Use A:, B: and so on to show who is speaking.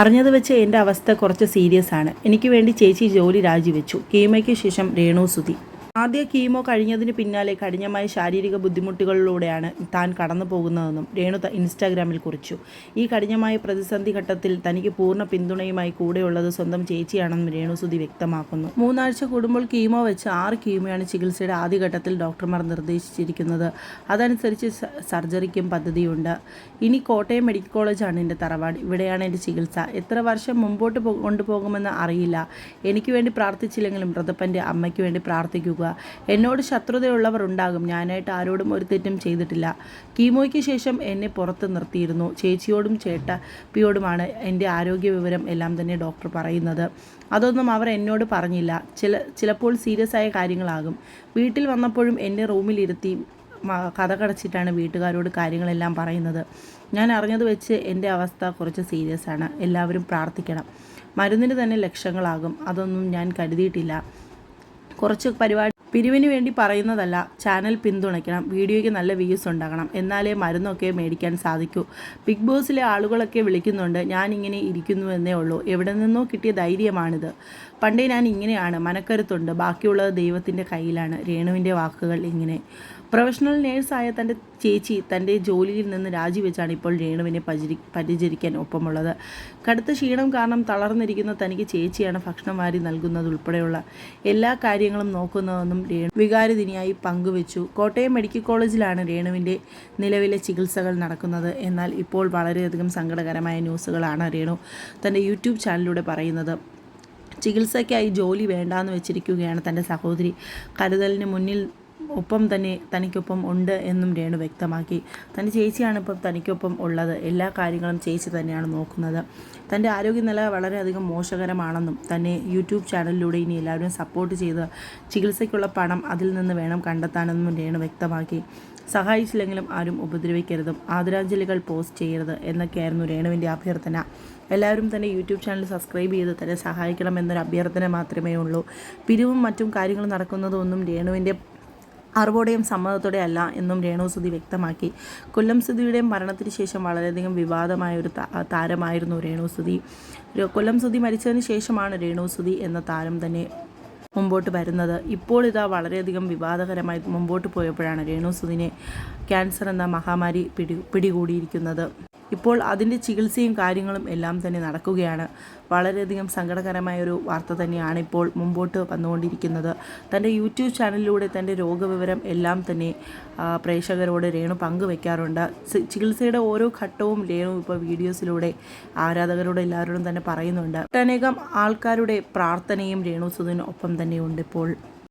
A: അറിഞ്ഞത് വെച്ച് എൻ്റെ അവസ്ഥ കുറച്ച് സീരിയസ് ആണ്. എനിക്ക് വേണ്ടി ചേച്ചി ജോലി രാജിവെച്ചു. കീമോയ്ക്ക് ശേഷം രേണു സുധി. ആദ്യ കീമോ കഴിഞ്ഞതിന് പിന്നാലെ കഠിനമായ ശാരീരിക ബുദ്ധിമുട്ടുകളിലൂടെയാണ് താൻ കടന്നു പോകുന്നതെന്നും രേണു ഇൻസ്റ്റാഗ്രാമിൽ കുറിച്ചു. ഈ കഠിനമായ പ്രതിസന്ധി ഘട്ടത്തിൽ തനിക്ക് പൂർണ്ണ പിന്തുണയുമായി കൂടെയുള്ളത് സ്വന്തം ചേച്ചിയാണെന്നും രേണു സുധി വ്യക്തമാക്കുന്നു. 3 ആഴ്ച കൂടുമ്പോൾ കീമോ വെച്ച് 6 കീമോയാണ് ചികിത്സയുടെ ആദ്യഘട്ടത്തിൽ ഡോക്ടർമാർ നിർദ്ദേശിച്ചിരിക്കുന്നത്. അതനുസരിച്ച് സർജറിക്കും പദ്ധതിയുണ്ട്. ഇനി കോട്ടയം മെഡിക്കൽ കോളേജാണ് എൻ്റെ തറവാട്. ഇവിടെയാണ് എൻ്റെ ചികിത്സ. എത്ര വർഷം മുമ്പോട്ട് കൊണ്ടുപോകുമെന്ന് അറിയില്ല. എനിക്ക് വേണ്ടി പ്രാർത്ഥിച്ചില്ലെങ്കിലും മൃതപ്പൻ്റെ അമ്മയ്ക്ക് വേണ്ടി പ്രാർത്ഥിക്കുക. എന്നോട് ശത്രുതയുള്ളവർ ഉണ്ടാകും. ഞാനായിട്ട് ആരോടും ഒരു തെറ്റും ചെയ്തിട്ടില്ല. കീമോയ്ക്ക് ശേഷം എന്നെ പുറത്ത് നിർത്തിയിരുന്നു. ചേച്ചിയോടും ചേട്ടപ്പിയോടുമാണ് എൻ്റെ ആരോഗ്യ വിവരം എല്ലാം തന്നെ ഡോക്ടർ പറയുന്നത്. അതൊന്നും അവർ എന്നോട് പറഞ്ഞില്ല. ചിലപ്പോൾ സീരിയസ് ആയ കാര്യങ്ങളാകും. വീട്ടിൽ വന്നപ്പോഴും എന്നെ റൂമിലിരുത്തി കഥ കടച്ചിട്ടാണ് വീട്ടുകാരോട് കാര്യങ്ങളെല്ലാം പറയുന്നത്. ഞാൻ അറിഞ്ഞത് വെച്ച് എൻ്റെ അവസ്ഥ കുറച്ച് സീരിയസ് ആണ്. എല്ലാവരും പ്രാർത്ഥിക്കണം. മരുന്നിന് തന്നെ ലക്ഷങ്ങളാകും. അതൊന്നും ഞാൻ കരുതിയിട്ടില്ല. കുറച്ച് പിരിവിന് വേണ്ടി പറയുന്നതല്ല. ചാനൽ പിന്തുണയ്ക്കണം. വീഡിയോയ്ക്ക് നല്ല വ്യൂസ് ഉണ്ടാകണം. എന്നാലേ മരുന്നൊക്കെ മേടിക്കാൻ സാധിക്കൂ. ബിഗ് ബോസിലെ ആളുകളൊക്കെ വിളിക്കുന്നുണ്ട്. ഞാനിങ്ങനെ ഇരിക്കുന്നുവെന്നേ ഉള്ളൂ. എവിടെ നിന്നോ കിട്ടിയ ധൈര്യമാണിത്. പണ്ടേ ഞാൻ ഇങ്ങനെയാണ്. മനക്കരുത്തുണ്ട്. ബാക്കിയുള്ളത് ദൈവത്തിൻ്റെ കയ്യിലാണ്. രേണുവിൻ്റെ വാക്കുകൾ ഇങ്ങനെ. പ്രൊഫഷണൽ നേഴ്സായ തൻ്റെ ചേച്ചി തൻ്റെ ജോലിയിൽ നിന്ന് രാജിവെച്ചാണ് ഇപ്പോൾ രേണുവിനെ പരിചരിക്കാൻ ഒപ്പമുള്ളത്. കടുത്ത ക്ഷീണം കാരണം തളർന്നിരിക്കുന്ന തനിക്ക് ചേച്ചിയാണ് ഭക്ഷണം വാരി നൽകുന്നതുൾപ്പെടെയുള്ള എല്ലാ കാര്യങ്ങളും നോക്കുന്നതെന്നും രേണു വികാരദിനിയായി പങ്കുവച്ചു. കോട്ടയം മെഡിക്കൽ കോളേജിലാണ് രേണുവിൻ്റെ നിലവിലെ ചികിത്സകൾ നടക്കുന്നത്. എന്നാൽ ഇപ്പോൾ വളരെയധികം സങ്കടകരമായ ന്യൂസുകളാണ് രേണു തൻ്റെ യൂട്യൂബ് ചാനലിലൂടെ പറയുന്നത്. ചികിത്സയ്ക്കായി ജോലി വേണ്ടാന്ന് വെച്ചിരിക്കുകയാണ് തൻ്റെ സഹോദരി. കരുതലിന് മുന്നിൽ ഒപ്പം തന്നെ തനിക്കൊപ്പം ഉണ്ട് എന്നും രേണു വ്യക്തമാക്കി. തൻ്റെ ചേച്ചിയാണ് ഇപ്പം തനിക്കൊപ്പം ഉള്ളത്. എല്ലാ കാര്യങ്ങളും ചേച്ചി തന്നെയാണ് നോക്കുന്നത്. തൻ്റെ ആരോഗ്യനില വളരെയധികം മോശകരമാണെന്നും തന്നെ യൂട്യൂബ് ചാനലിലൂടെ ഇനി എല്ലാവരും സപ്പോർട്ട് ചെയ്ത് ചികിത്സയ്ക്കുള്ള പണം അതിൽ നിന്ന് വേണം കണ്ടെത്താനെന്നും രേണു വ്യക്തമാക്കി. സഹായിച്ചില്ലെങ്കിലും ആരും ഉപദ്രവിക്കരുതും, ആദരാഞ്ജലികൾ പോസ്റ്റ് ചെയ്യരുത് എന്നൊക്കെയായിരുന്നു രേണുവിൻ്റെ അഭ്യർത്ഥന. എല്ലാവരും തന്നെ യൂട്യൂബ് ചാനൽ സബ്സ്ക്രൈബ് ചെയ്ത് തന്നെ സഹായിക്കണമെന്നൊരു അഭ്യർത്ഥന മാത്രമേ ഉള്ളൂ. പിരിവും മറ്റും കാര്യങ്ങൾ നടക്കുന്നതൊന്നും രേണുവിൻ്റെ അറിവോടെയും സമ്മതത്തോടെ അല്ല എന്നും രേണു സുധി വ്യക്തമാക്കി. കൊല്ലം സുധിയുടെ മരണത്തിന് ശേഷം വളരെയധികം വിവാദമായ ഒരു താരമായിരുന്നു രേണു സുധി. കൊല്ലം സുധി മരിച്ചതിന് ശേഷമാണ് രേണു സുധി എന്ന താരം തന്നെ മുമ്പോട്ട് വരുന്നത്. ഇപ്പോൾ ഇതാ വളരെയധികം വിവാദകരമായി മുമ്പോട്ട് പോയപ്പോഴാണ് രേണു സുധിനെ ക്യാൻസർ എന്ന മഹാമാരി പിടികൂടിയിരിക്കുന്നത്. ഇപ്പോൾ അതിൻ്റെ ചികിത്സയും കാര്യങ്ങളും എല്ലാം തന്നെ നടക്കുകയാണ്. വളരെയധികം സങ്കടകരമായൊരു വാർത്ത തന്നെയാണ് ഇപ്പോൾ മുമ്പോട്ട് വന്നുകൊണ്ടിരിക്കുന്നത്. തൻ്റെ യൂട്യൂബ് ചാനലിലൂടെ തൻ്റെ രോഗവിവരം എല്ലാം തന്നെ പ്രേക്ഷകരോട് രേണു പങ്കുവെക്കാറുണ്ട്. ചികിത്സയുടെ ഓരോ ഘട്ടവും രേണു ഇപ്പോൾ വീഡിയോസിലൂടെ ആരാധകരോട് എല്ലാവരോടും തന്നെ പറയുന്നുണ്ട്. ഒട്ടനേകം ആൾക്കാരുടെ പ്രാർത്ഥനയും രേണു സുധിന് ഒപ്പം തന്നെയുണ്ട് ഇപ്പോൾ.